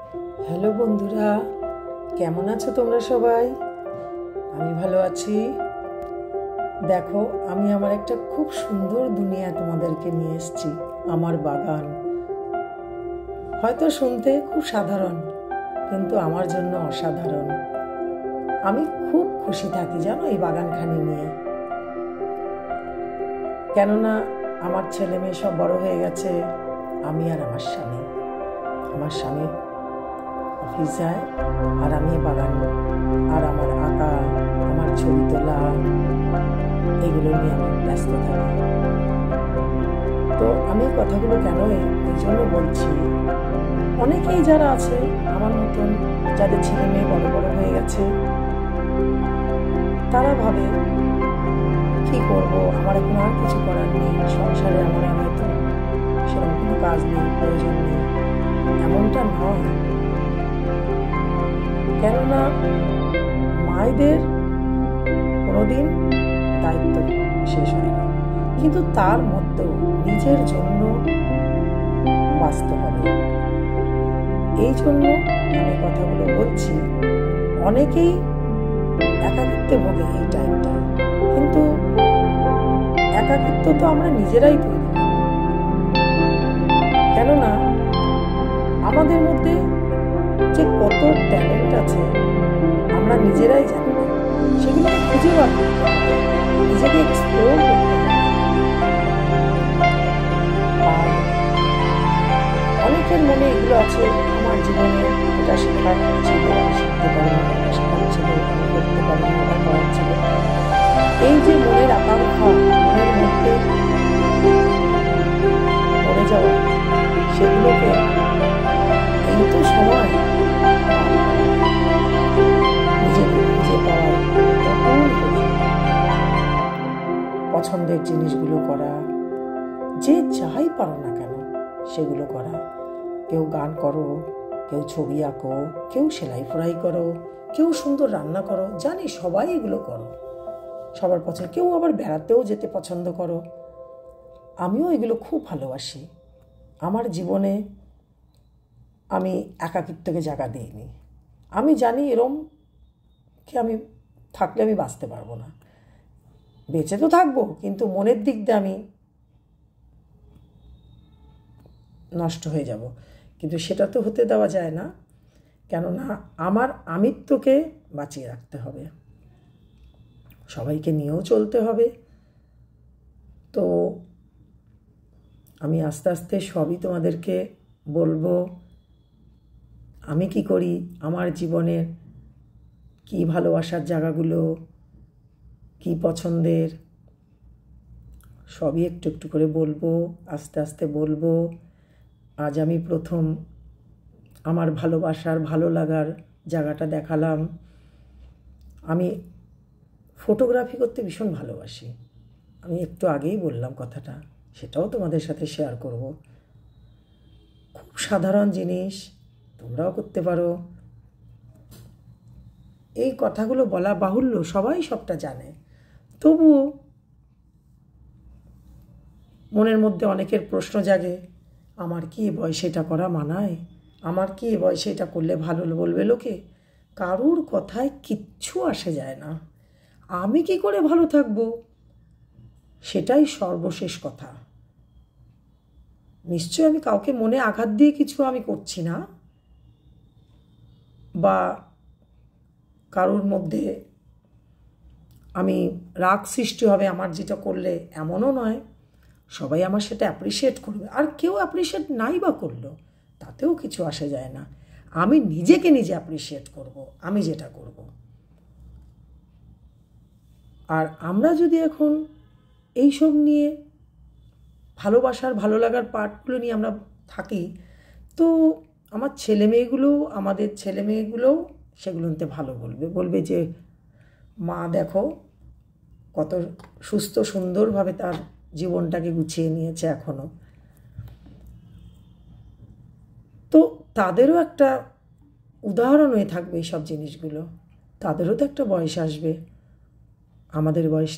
Hello বন্ধুরা, কেমন আছো তোমরা সবাই? আমি ভালো আছি। দেখো, আমি আমার একটা খুব সুন্দর দুনিয়া তোমাদেরকে নিয়ে এসেছি। আমার বাগান হয়তো শুনতে খুব সাধারণ, কিন্তু আমার জন্য অসাধারণ। আমি খুব খুশি থাকি জানো এই বাগানখানি নিয়ে। কেননা আমার ছেলে মেয়ে সব বড় হয়ে গেছে। আমি আর আমার স্বামী অফিস যায়, আর আমি বাগান আর আমার আঁকা, আমার ছবি তোলা, এগুলো নিয়ে আমি ব্যস্ত থাকি। তো আমি কথাগুলো কেন এই জন্য বলছি, অনেকেই যারা আছে আমার মতন, যাদের ছেলে মেয়ে বড় বড় হয়ে গেছে, তারা ভাবে কি করব, আমার এখন আর কিছু করার নেই, সংসারে আমার হয়তো সেরকম কোনো কাজ নেই, প্রয়োজন নেই। এমনটা নয়। কেননা মায়েদের কোনোদিন দায়িত্ব শেষ হয় না, কিন্তু তার মধ্যেও নিজের জন্য বাঁচতে হবে। এই জন্য আমি কথাগুলো বলছি। অনেকেই একাকিত্বে ভোগে এই টাইমটা, কিন্তু একাকিত্ব তো আমরা নিজেরাই তৈরি করি। কেননা আমাদের মধ্যে যে কত ট্যালেন্ট আছে আমরা নিজেরাই জানি না, সেগুলোকে খুঁজে বার করতে হবে, নিজেকে এক্সপ্লোর করতে হবে। আর অনেকের মনে এগুলো আছে, আমার জীবনে এটা শেখার ছিল, আমি শিখতে পারিনি, এটা শেখার ছিল, আমি করতে পারিনি, এটা করার ছিল। এই যে মনের আকাঙ্ক্ষা, মনের মধ্যে পড়ে যাওয়া, সেগুলোকে এই তো সময় নিজেকে খুঁজে পাওয়ার, নতুন করে পছন্দের জিনিসগুলো করা, যে যাই পারো না কেন সেগুলো করা। কেউ গান করো, কেউ ছবি আঁকো, কেউ সেলাই ফোড়াই করো, কেউ সুন্দর রান্না করো, জানি সবাই এগুলো করো, সবার পছন্দ। কেউ আবার বেড়াতেও যেতে পছন্দ করো। আমিও এগুলো খুব ভালোবাসি। আমার জীবনে আমি একাকিত্বকে জায়গা দিইনি। আমি জানি এরম কি আমি থাকলে আমি বাঁচতে পারবো না। বেঁচে তো থাকবো, কিন্তু মনের দিক দিয়ে আমি নষ্ট হয়ে যাব। কিন্তু সেটা তো হতে দেওয়া যায় না, কেননা আমার আমিত্বকে বাঁচিয়ে রাখতে হবে, সবাইকে নিয়েও চলতে হবে। তো আমি আস্তে আস্তে সবই তোমাদেরকে বলবো। আমি কি করি, আমার জীবনের কি ভালোবাসার জায়গাগুলো, কি পছন্দের, সবই একটু একটু করে বলবো, আস্তে আস্তে বলবো। আজ আমি প্রথম আমার ভালোবাসার, ভালো লাগার জায়গাটা দেখালাম। আমি ফটোগ্রাফি করতে ভীষণ ভালোবাসি। আমি একটু আগেই বললাম কথাটা, সেটাও তোমাদের সাথে শেয়ার করব। খুব সাধারণ জিনিস, তোমরাও করতে পারো। এই কথাগুলো বলা বাহুল্য, সবাই সবটা জানে, তবুও মনের মধ্যে অনেকের প্রশ্ন জাগে, আমার কি এ বয়সে এটা করা মানায়, আমার কি এ বয়সে এটা করলে ভালো বলবে লোকে। কারুর কথায় কিচ্ছু আসে যায় না। আমি কি করে ভালো থাকবো, সেটাই সর্বশেষ কথা। নিশ্চয় আমি কাউকে মনে আঘাত দিয়ে কিছু আমি করছি না, বা কারোর মধ্যে আমি রাগ সৃষ্টি হবে আমার যেটা করলে, এমনও নয়। সবাই আমার সেটা অ্যাপ্রিসিয়েট করবে, আর কেউ অ্যাপ্রিসিয়েট নাই বা করলো, তাতেও কিছু আসে যায় না। আমি নিজেকে নিজে অ্যাপ্রিসিয়েট করব, আমি যেটা করব। আর আমরা যদি এখন এইসব নিয়ে ভালোবাসার, ভালো লাগার পার্টগুলো নিয়ে আমরা থাকি, তো আমার আমাদের ছেলে মেয়েগুলোও সেগুলোতে ভালো বলবে যে মা দেখো কত সুস্থ সুন্দরভাবে তার জীবনটাকে গুছিয়ে নিয়েছে এখনো। তো তাদেরও একটা উদাহরণ হয়ে থাকবে এইসব জিনিসগুলো। তাদেরও তো একটা বয়স আসবে, আমাদের বয়সটা